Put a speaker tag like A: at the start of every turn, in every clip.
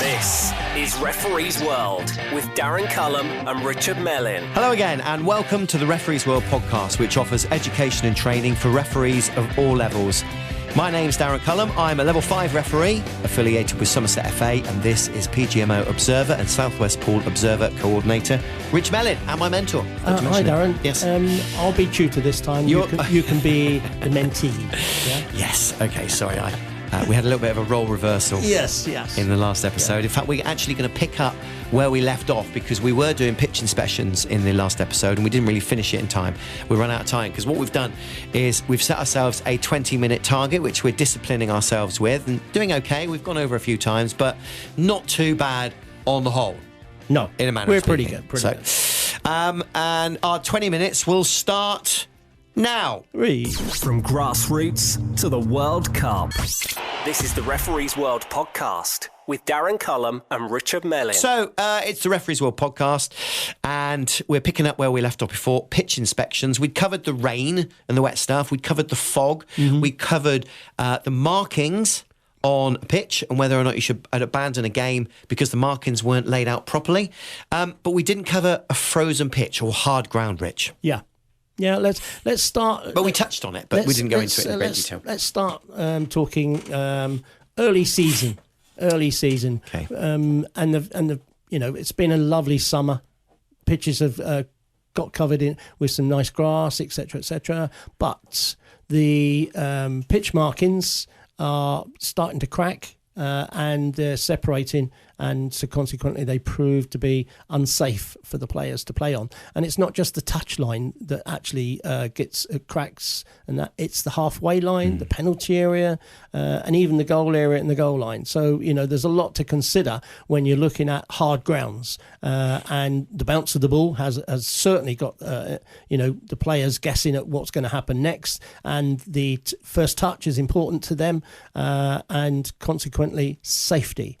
A: This is Referee's World with Darren Cullum and Richard Mellin.
B: Hello again and welcome to the Referee's World podcast, which offers education and training for referees of all levels. My name's Darren Cullum. I'm a level 5 referee affiliated with Somerset FA, and this is PGMO Observer and Southwest Pool Observer Coordinator Rich Mellin, and my mentor.
C: Hi Darren.
B: Yes.
C: I'll be tutor this time. You can be the mentee. Yeah?
B: Yes. Okay, sorry. We had a little bit of a role reversal
C: Yes.
B: in the last episode. Yeah. In fact, we're actually going to pick up where we left off because we were doing pitch inspections in the last episode and we didn't really finish it in time. We ran out of time because what we've done is we've set ourselves a 20-minute target, which we're disciplining ourselves with and doing okay. We've gone over a few times, but not too bad on the whole.
C: No,
B: in a manner
C: we're
B: of
C: pretty
B: speaking.
C: good.
B: And our 20 minutes will start now.
A: From grassroots to the World Cup. This is the Referee's World podcast with Darren Cullum and Richard Mellin.
B: So it's the Referee's World podcast, and we're picking up where we left off before. Pitch inspections. We'd covered the rain and the wet stuff. We'd covered the fog. Mm-hmm. We covered the markings on a pitch and whether or not you should abandon a game because the markings weren't laid out properly. But we didn't cover a frozen pitch or hard ground, Rich.
C: Yeah, let's start.
B: But we touched on it, but we didn't go into it in great detail.
C: Let's start talking early season.
B: Okay.
C: And the it's been a lovely summer. Pitches have got covered in with some nice grass, etc., etc. But the pitch markings are starting to crack and they're separating. And so consequently, they prove to be unsafe for the players to play on. And it's not just the touch line that actually gets cracks, and that it's the halfway line, the penalty area, and even the goal area and the goal line. So, there's a lot to consider when you're looking at hard grounds. And the bounce of the ball has certainly got, the players guessing at what's going to happen next. And the first touch is important to them, and consequently, safety.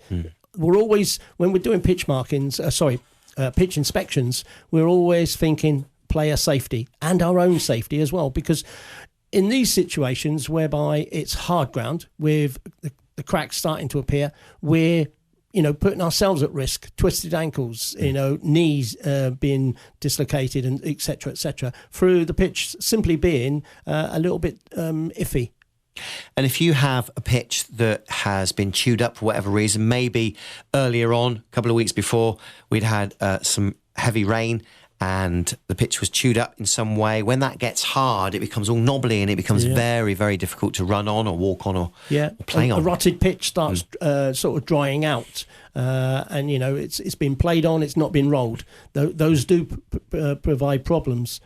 C: We're always, when we're doing pitch pitch inspections, we're always thinking player safety and our own safety as well, because in these situations whereby it's hard ground with the cracks starting to appear, we're putting ourselves at risk, twisted ankles, knees being dislocated, and etc., through the pitch simply being a little bit iffy.
B: And if you have a pitch that has been chewed up for whatever reason, maybe earlier on, a couple of weeks before, we'd had some heavy rain and the pitch was chewed up in some way, when that gets hard, it becomes all knobbly and it becomes very, very difficult to run on or walk on or play on.
C: A rotted pitch starts sort of drying out. And it's been played on, it's not been rolled. Those do provide problems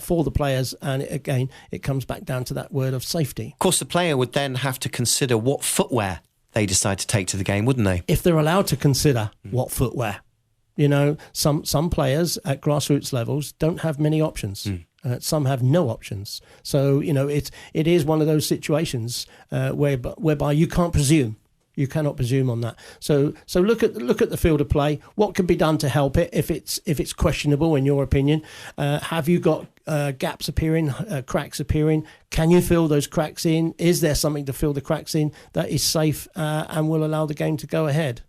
C: for the players, and again it comes back down to that word of safety.
B: Of course, the player would then have to consider what footwear they decide to take to the game, wouldn't they? If
C: they're allowed to consider what footwear. Some players at grassroots levels don't have many options. Some have no options. So it is one of those situations whereby you can't presume. You cannot presume on that. So look at the field of play. What can be done to help it if it's questionable in your opinion? Have you got gaps appearing, cracks appearing? Can you fill those cracks in? Is there something to fill the cracks in that is safe and will allow the game to go ahead?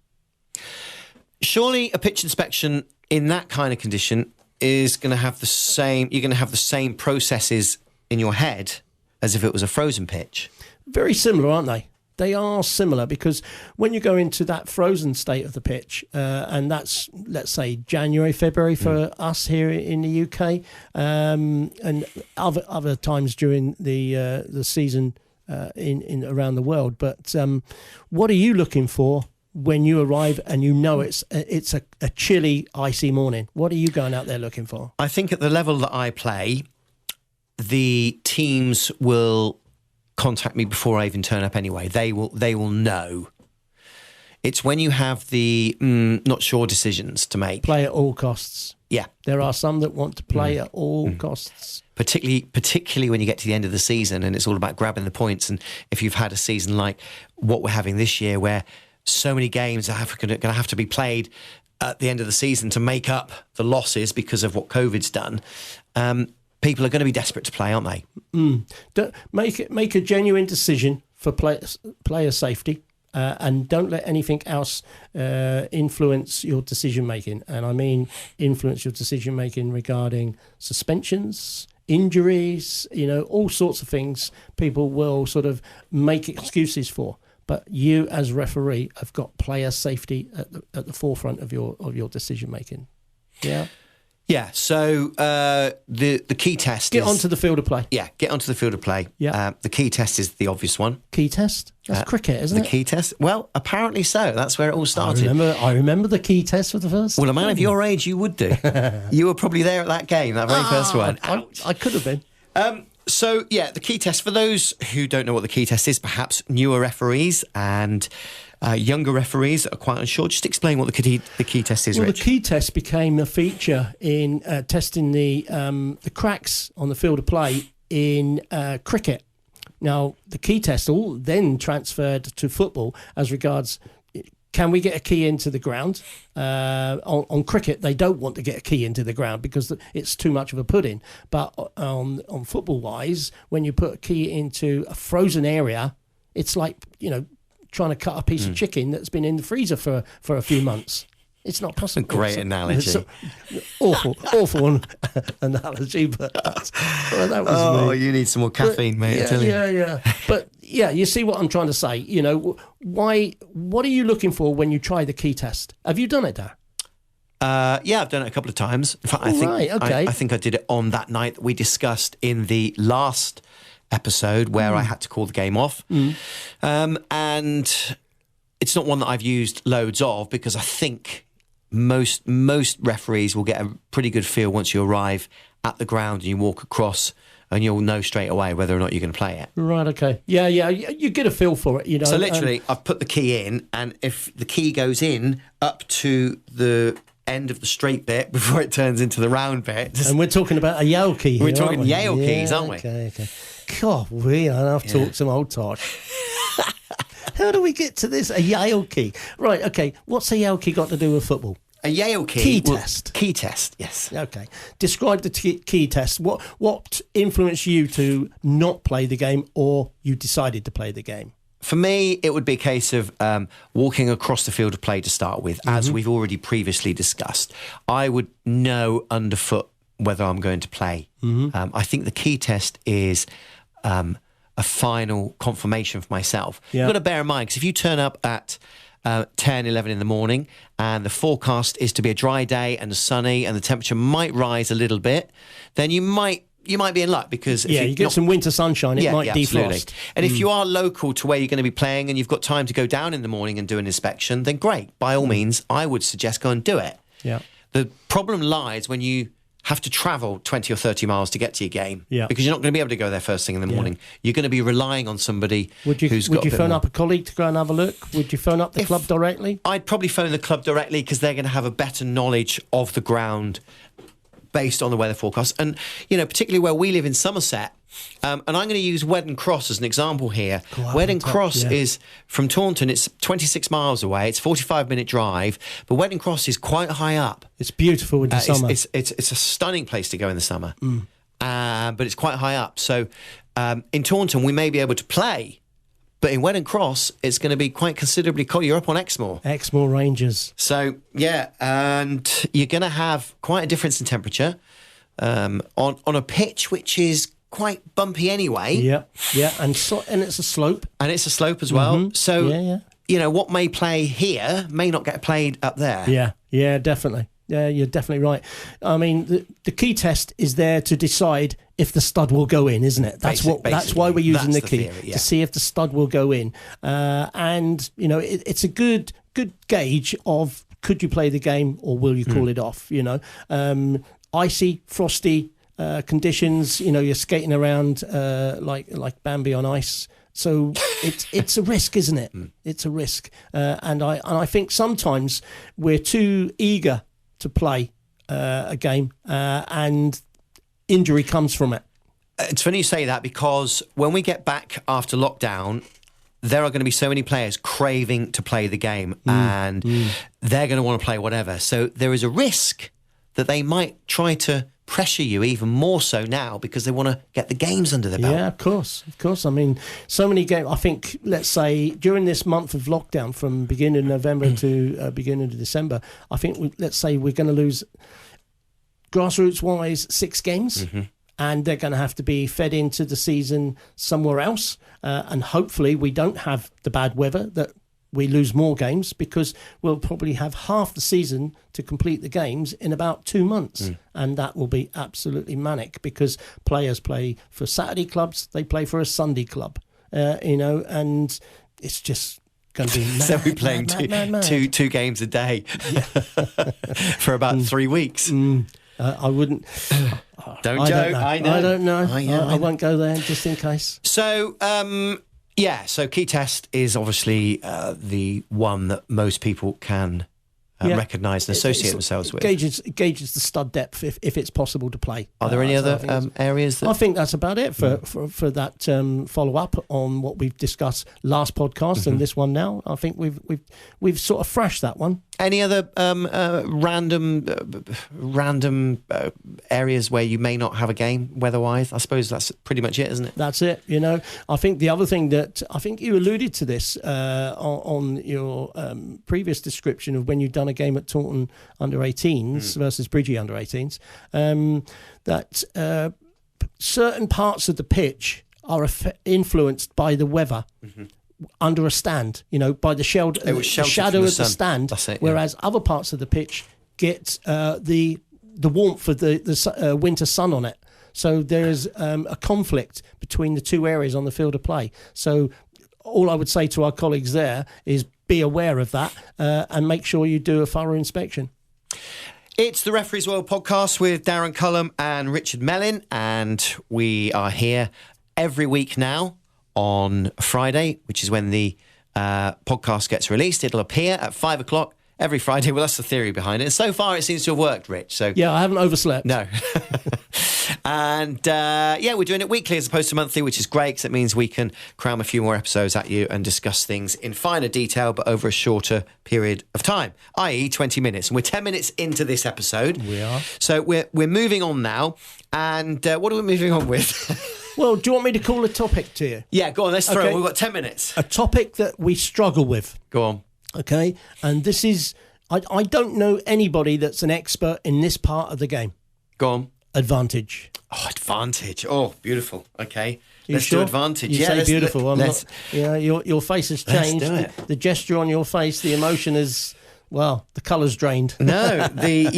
B: Surely a pitch inspection in that kind of condition is going to have the same. You're going to have the same processes in your head as if it was a frozen pitch.
C: Very similar, aren't they? They are similar because when you go into that frozen state of the pitch, and that's, let's say, January, February for us here in the UK, and other times during the season in around the world. But what are you looking for when you arrive and it's a chilly, icy morning? What are you going out there looking for?
B: I think at the level that I play, the teams will contact me before I even turn up anyway. They will know. It's when you have the not sure decisions to make.
C: Play at all costs.
B: Yeah.
C: There are some that want to play at all costs.
B: Particularly when you get to the end of the season and it's all about grabbing the points. And if you've had a season like what we're having this year, where so many games are going to have to be played at the end of the season to make up the losses because of what COVID's done, people are going to be desperate to play, aren't they?
C: Make a genuine decision for player safety and don't let anything else influence your decision making. And I mean influence your decision making regarding suspensions, injuries, all sorts of things people will sort of make excuses for. But you, as referee, have got player safety at the forefront of your decision making. Yeah.
B: Yeah. So the key test
C: is...
B: Get
C: onto the field of play.
B: Yeah, get onto the field of play.
C: Yeah.
B: The key test is the obvious one.
C: Key test? That's cricket, isn't it?
B: The key test? Well, apparently so. That's where it all started.
C: I remember the key test for the first
B: Well, a man of your age, you would do. You were probably there at that game, that very first one.
C: I could have been.
B: So, yeah, the key test, for those who don't know what the key test is, perhaps newer referees and younger referees are quite unsure, just explain what the key test is,
C: Well,
B: Rich.
C: The key test became a feature in testing the cracks on the field of play in cricket. Now, the key test all then transferred to football as regards... Can we get a key into the ground? On cricket, they don't want to get a key into the ground because it's too much of a pudding. But on football-wise, when you put a key into a frozen area, it's like, trying to cut a piece of chicken that's been in the freezer for a few months. It's not possible.
B: Great analogy.
C: Awful analogy, but that was me.
B: You need some more caffeine, mate. I tell you.
C: Yeah. But yeah, you see what I'm trying to say. What are you looking for when you try the key test? Have you done it, Darren?
B: Yeah, I've done it a couple of times. In fact,
C: I
B: think I did it on that night that we discussed in the last episode where I had to call the game off. And it's not one that I've used loads of because I think most referees will get a pretty good feel once you arrive at the ground and you walk across, and you'll know straight away whether or not you're going to play it.
C: Right, okay. Yeah, you get a feel for it,
B: So literally, I've put the key in, and if the key goes in up to the end of the straight bit before it turns into the round bit...
C: And we're talking about a Yale key here,
B: We're talking Yale keys, aren't we?
C: Okay. God, I've talked some old tosh. How do we get to this? A Yale key. Right, okay. What's a Yale key got to do with football?
B: A Yale key.
C: Key test.
B: Key test, yes.
C: Okay. Describe the key test. What influenced you to not play the game, or you decided to play the game?
B: For me, it would be a case of walking across the field of play to start with, as we've already previously discussed. I would know underfoot whether I'm going to play. I think the key test is... a final confirmation for myself.
C: Yeah.
B: You've got to bear in mind, because if you turn up at 10, 11 in the morning and the forecast is to be a dry day and sunny and the temperature might rise a little bit, then you might be in luck because...
C: if you get some winter sunshine, it might defrost.
B: Absolutely. And if you are local to where you're going to be playing and you've got time to go down in the morning and do an inspection, then great. By all means, I would suggest go and do it.
C: Yeah.
B: The problem lies when you have to travel 20 or 30 miles to get to your game because you're not going to be able to go there first thing in the morning. You're going to be relying on somebody who's got...
C: Would you phone up a colleague to go and have a look? Would you phone up the club directly?
B: I'd probably phone the club directly because they're going to have a better knowledge of the ground based on the weather forecast. And, particularly where we live in Somerset, and I'm going to use Weddon Cross as an example here. Weddon Cross is from Taunton. It's 26 miles away. It's a 45-minute drive, but Weddon Cross is quite high up.
C: It's beautiful in the summer.
B: It's a stunning place to go in the summer, but it's quite high up. So in Taunton, we may be able to play, but in Weddon Cross, it's going to be quite considerably cold. You're up on Exmoor.
C: Exmoor Rangers.
B: So, yeah, and you're going to have quite a difference in temperature on a pitch which is quite bumpy anyway.
C: Yeah, and it's a slope.
B: And it's a slope as well. So, what may play here may not get played up there.
C: Yeah, definitely. Yeah, you're definitely right. I mean, the key test is there to decide if the stud will go in, isn't it? That's why we're using the key, theory, to see if the stud will go in. And it's a good gauge of could you play the game or will you call it off? Icy, frosty conditions. You're skating around like Bambi on ice. So it's a risk, isn't it? It's a risk, and I think sometimes we're too eager to play a game, and injury comes from it.
B: It's funny you say that because when we get back after lockdown, there are going to be so many players craving to play the game, and they're going to want to play whatever. So there is a risk that they might try to pressure you even more so now because they want to get the games under their belt.
C: Yeah, of course. I mean, so many games. I think, let's say, during this month of lockdown, from beginning of November to beginning of December, I think, let's say, we're going to lose, grassroots-wise, 6 games. And they're going to have to be fed into the season somewhere else. And hopefully we don't have the bad weather that we lose more games, because we'll probably have half the season to complete the games in about 2 months. And that will be absolutely manic, because players play for Saturday clubs, they play for a Sunday club, and it's just going to be mad.
B: So we're playing two games a day for about 3 weeks.
C: I wouldn't.
B: Don't joke. I know.
C: I don't know. I won't go there just in case.
B: So, so key test is obviously the one that most people can recognise and associate themselves with.
C: Gauges the stud depth if it's possible to play.
B: Are there any other areas that...
C: I think that's about it for that follow-up on what we've discussed last podcast and this one now. I think we've sort of thrashed that one.
B: Any other random areas where you may not have a game weather-wise? I suppose that's pretty much it, isn't it?
C: That's it. I think the other thing that I think you alluded to this on your previous description of when you've done a game at Taunton under 18s versus Bridgie under 18s, that certain parts of the pitch are influenced by the weather. Under a stand, by the shadow of the stand, whereas other parts of the pitch get the warmth of the winter sun on it. So there's a conflict between the two areas on the field of play. So all I would say to our colleagues there is be aware of that and make sure you do a thorough inspection.
B: It's the Referees World podcast with Darren Cullum and Richard Mellin, and we are here every week now on Friday, which is when the podcast gets released. It'll appear at 5 o'clock every Friday. Well, that's the theory behind it. And so far, it seems to have worked, Rich. So
C: yeah, I haven't overslept.
B: No. And we're doing it weekly as opposed to monthly, which is great because it means we can cram a few more episodes at you and discuss things in finer detail, but over a shorter period of time, i.e. 20 minutes. And we're 10 minutes into this episode.
C: We are.
B: So we're moving on now. And what are we moving on with?
C: Well, do you want me to call a topic to you?
B: Yeah, go on, let's throw it. We've got 10 minutes.
C: A topic that we struggle with.
B: Go on.
C: Okay, and this is, I don't know anybody that's an expert in this part of the game.
B: Go on.
C: Advantage.
B: Oh, advantage. Oh, beautiful. Okay.
C: Let's
B: do advantage.
C: You say beautiful.
B: Let's,
C: your face has changed.
B: Let's do it.
C: The gesture on your face, the emotion is... Well, the colour's drained.
B: No, the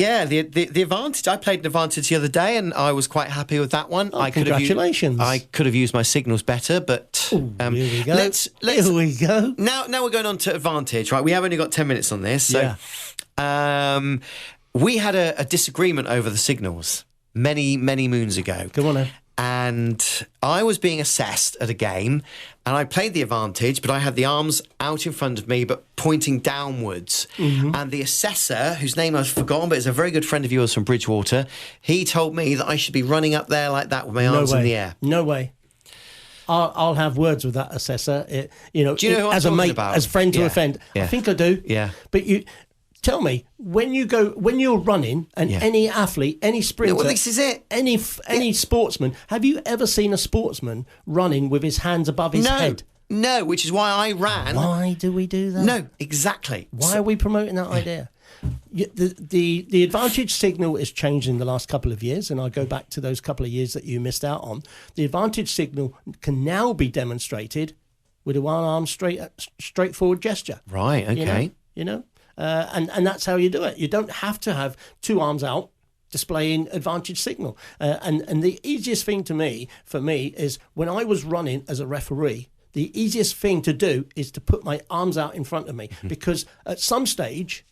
B: advantage. I played an advantage the other day, and I was quite happy with that one.
C: Congratulations!
B: I could have used my signals better, but
C: here we go.
B: Here
C: we go.
B: Now we're going on to advantage. Right, we have only got 10 minutes on this. So, we had a disagreement over the signals many moons ago.
C: Come on then.
B: And I was being assessed at a game, and I played the advantage, but I had the arms out in front of me, but pointing downwards. And the assessor, whose name I've forgotten, but is a very good friend of yours from Bridgewater, he told me that I should be running up there like that with my arms in the air.
C: No way. I'll have words with that assessor. Do
B: you know who I'm
C: as a mate,
B: about?
C: as friend to a friend?
B: Yeah.
C: I think I do.
B: Yeah.
C: But tell me, when you're running, and any athlete, any sprinter,
B: well, this is it.
C: Any sportsman, have you ever seen a sportsman running with his hands above his head?
B: No, which is why I ran.
C: Why do we do that?
B: No, exactly.
C: Why are we promoting that idea? The advantage signal has changed in the last couple of years, and I'll go back to those couple of years that you missed out on. The advantage signal can now be demonstrated with a one-arm straightforward gesture.
B: Right, okay.
C: And that's how you do it. You don't have to have two arms out displaying advantage signal. And the easiest thing for me is when I was running as a referee, the easiest thing to do is to put my arms out in front of me, because at some stage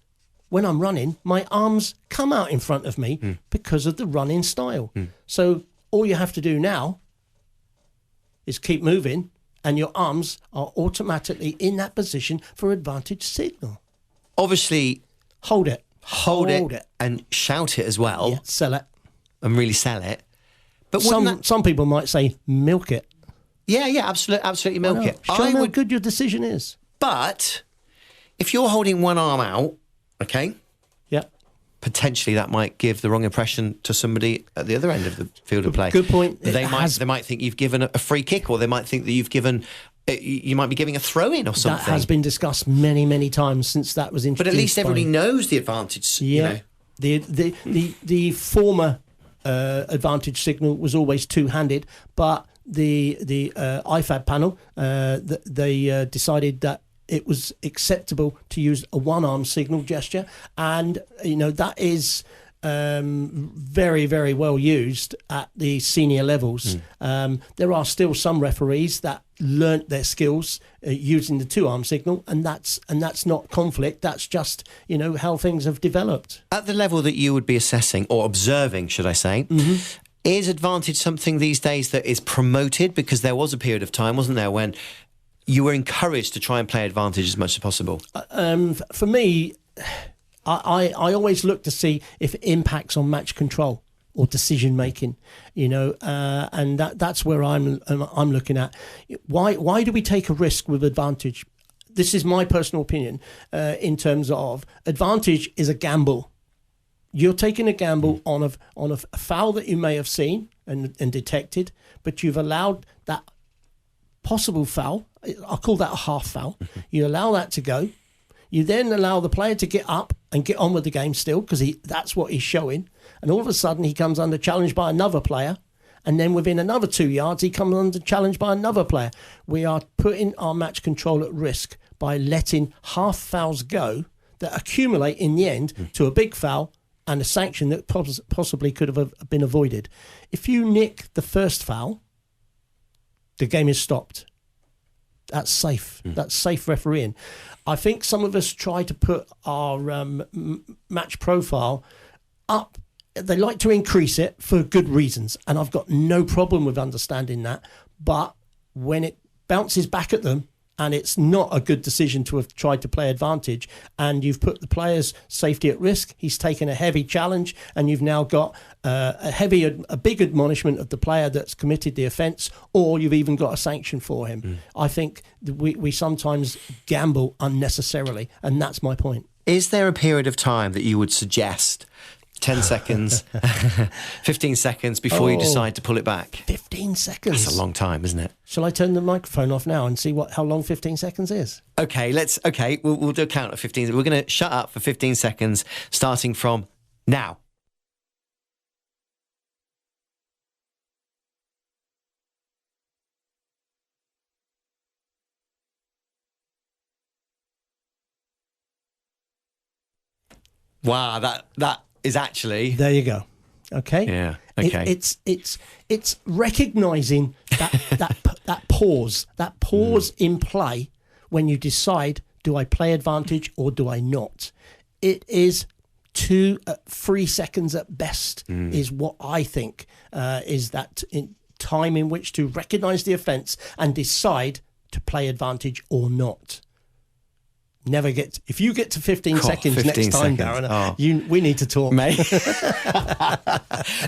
C: when I'm running, my arms come out in front of me because of the running style. So all you have to do now is keep moving, and your arms are automatically in that position for advantage signal.
B: Obviously,
C: hold it,
B: and shout it as well.
C: Yeah, sell it,
B: and really sell it. But
C: some people might say milk it.
B: Yeah, absolutely milk it.
C: Show them how good your decision is.
B: But if you're holding one arm out, okay, potentially that might give the wrong impression to somebody at the other end of the field of play.
C: Good point.
B: They might think you've given a free kick, or they might think that you might be giving a throw-in or something.
C: That has been discussed many, many times since that was introduced.
B: But at least everybody knows the advantage.
C: Yeah. The former advantage signal was always two-handed, but the IFAB panel they decided that it was acceptable to use a one-arm signal gesture, and that is very, very well used at the senior levels. There are still some referees that learnt their skills using the two-arm signal, and that's not conflict. That's just how things have developed.
B: At the level that you would be assessing or observing, should I say, is advantage something these days that is promoted? Because there was a period of time, wasn't there, when you were encouraged to try and play advantage as much as possible?
C: For me, I always look to see if it impacts on match control or decision making, and that's where I'm looking at. Why do we take a risk with advantage? This is my personal opinion. In terms of advantage, is a gamble. You're taking a gamble on a foul that you may have seen and detected, but you've allowed that possible foul. I'll call that a half foul. You allow that to go. You then allow the player to get up and get on with the game still, because that's what he's showing. And all of a sudden he comes under challenge by another player. And then within another 2 yards, he comes under challenge by another player. We are putting our match control at risk by letting half fouls go that accumulate in the end to a big foul and a sanction that possibly could have been avoided. If you nick the first foul, the game is stopped. That's safe. That's safe refereeing. I think some of us try to put our match profile up. They like to increase it for good reasons, and I've got no problem with understanding that. But when it bounces back at them, and it's not a good decision to have tried to play advantage, and you've put the player's safety at risk, he's taken a heavy challenge, and you've now got a big admonishment of the player that's committed the offence, or you've even got a sanction for him. I think we sometimes gamble unnecessarily, and that's my point.
B: Is there a period of time that you would suggest 10 seconds, 15 seconds before you decide to pull it back?
C: 15 seconds.
B: That's a long time, isn't it?
C: Shall I turn the microphone off now and see how long 15 seconds is?
B: Okay, we'll do a count of 15. We're going to shut up for 15 seconds, starting from now. Wow, that is actually...
C: There you go. Okay.
B: Yeah. Okay.
C: It's recognising that pause in play when you decide, do I play advantage or do I not? It is 3 seconds at best is what I think is that time in which to recognise the offence and decide to play advantage or not. Never get. If you get to 15 seconds
B: 15
C: next time,
B: seconds.
C: Darren, we need to talk,
B: mate.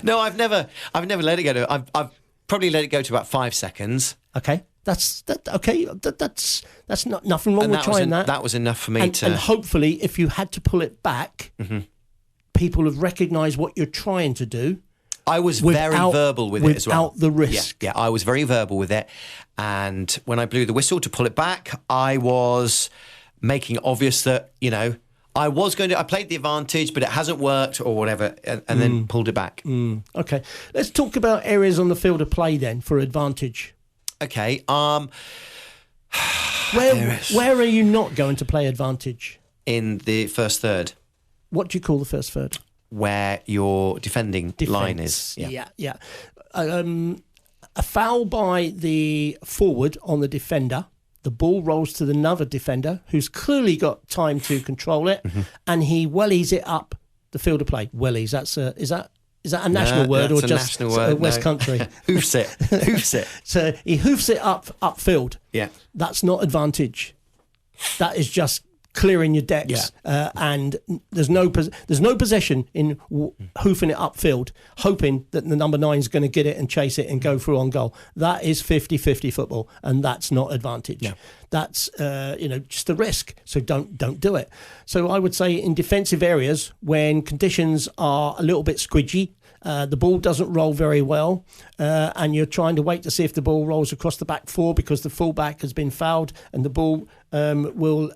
B: No, I've never let it go to. I've probably let it go to about 5 seconds.
C: Okay, that's not nothing wrong with trying that.
B: That was enough for me to.
C: And hopefully, if you had to pull it back, people have recognised what you're trying to do.
B: I was very verbal with it as well.
C: Without the risk.
B: Yeah, I was very verbal with it, and when I blew the whistle to pull it back, I was making it obvious that, I played the advantage, but it hasn't worked or whatever, and then pulled it back.
C: Okay. Let's talk about areas on the field of play then for advantage.
B: Okay.
C: Where are you not going to play advantage?
B: In the first third.
C: What do you call the first third?
B: Where your defending line is.
C: Yeah. A foul by the forward on the defender. The ball rolls to another defender who's clearly got time to control it, and he wellies it up the field of play. Wellies, is that a national word or just a West Country?
B: Hoofs it.
C: So he hoofs it upfield.
B: Yeah.
C: That's not advantage. That is just clearing your decks, and there's no possession in hoofing it upfield, hoping that the number 9 is going to get it and chase it and go through on goal. That is 50-50 football, and that's not advantage. Yeah. That's just a risk. So don't do it. So I would say in defensive areas, when conditions are a little bit squidgy, the ball doesn't roll very well, and you're trying to wait to see if the ball rolls across the back four because the fullback has been fouled, and the ball will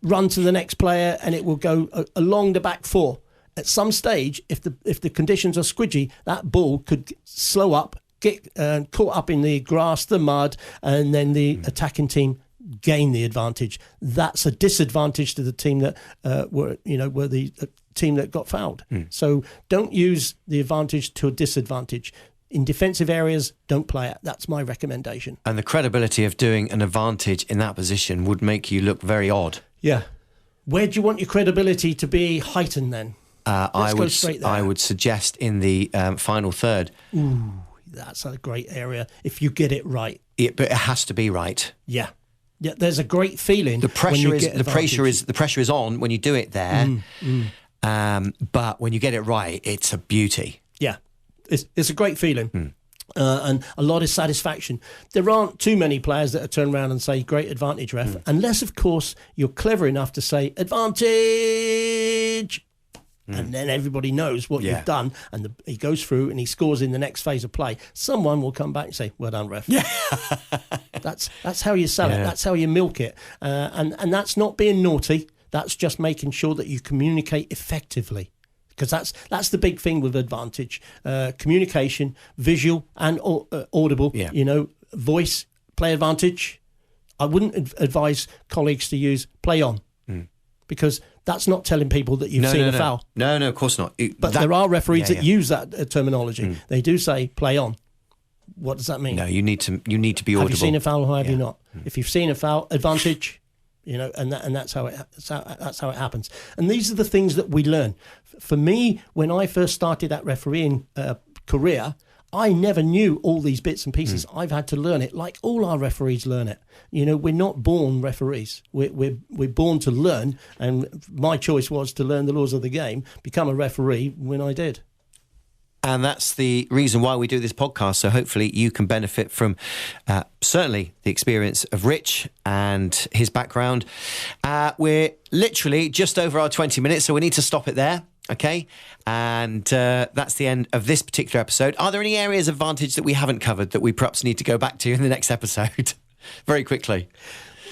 C: run to the next player and it will go along the back four. At some stage, if the conditions are squidgy, that ball could slow up, get caught up in the grass, the mud, and then the attacking team gain the advantage. That's a disadvantage to the team that were the team that got fouled. So don't use the advantage to a disadvantage. In defensive areas, don't play it. That's my recommendation.
B: And the credibility of doing an advantage in that position would make you look very odd.
C: Yeah. Where do you want your credibility to be heightened then?
B: I would suggest in the final third.
C: Ooh, that's a great area if you get it right.
B: But it has to be right.
C: Yeah. Yeah, there's a great feeling.
B: The pressure is on when you do it there. But when you get it right, it's a beauty.
C: Yeah. It's a great feeling. And a lot of satisfaction. There aren't too many players that turn around and say, great advantage, ref. Unless, of course, you're clever enough to say, advantage. And then everybody knows what you've done. And he goes through and he scores in the next phase of play. Someone will come back and say, well done, ref. Yeah. That's how you sell it. That's how you milk it. And that's not being naughty. That's just making sure that you communicate effectively. Because that's the big thing with advantage. Communication, visual and audible. Yeah. Voice, play advantage. I wouldn't advise colleagues to use play on. Because that's not telling people that you've seen a foul.
B: No, of course not.
C: But there are referees that use that terminology. They do say play on. What does that mean?
B: No, you need to be audible.
C: Have you seen a foul or have you not? If you've seen a foul, advantage. And that's how it happens. And these are the things that we learn. For me, when I first started that refereeing career, I never knew all these bits and pieces. I've had to learn it, like all our referees learn it. We're not born referees. We're born to learn. And my choice was to learn the laws of the game, become a referee when I did.
B: And that's the reason why we do this podcast. So hopefully you can benefit from certainly the experience of Rich and his background. We're literally just over our 20 minutes, so we need to stop it there. Okay. And that's the end of this particular episode. Are there any areas of advantage that we haven't covered that we perhaps need to go back to in the next episode? Very quickly.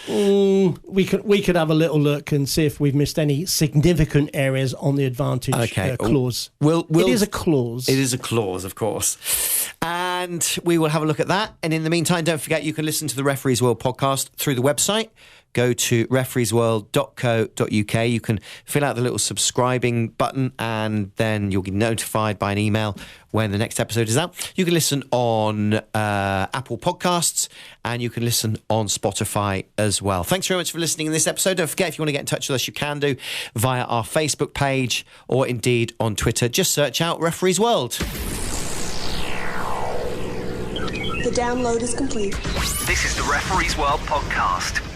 C: We could have a little look and see if we've missed any significant areas on the advantage clause. It is a clause.
B: It is a clause, of course. And we will have a look at that. And in the meantime, don't forget you can listen to the Referees World podcast through the website. Go to refereesworld.co.uk. You can fill out the little subscribing button and then you'll get notified by an email when the next episode is out. You can listen on Apple Podcasts and you can listen on Spotify as well. Thanks very much for listening in this episode. Don't forget, if you want to get in touch with us, you can do via our Facebook page or indeed on Twitter. Just search out Referees World.
D: The download is complete.
A: This is the Referees World podcast.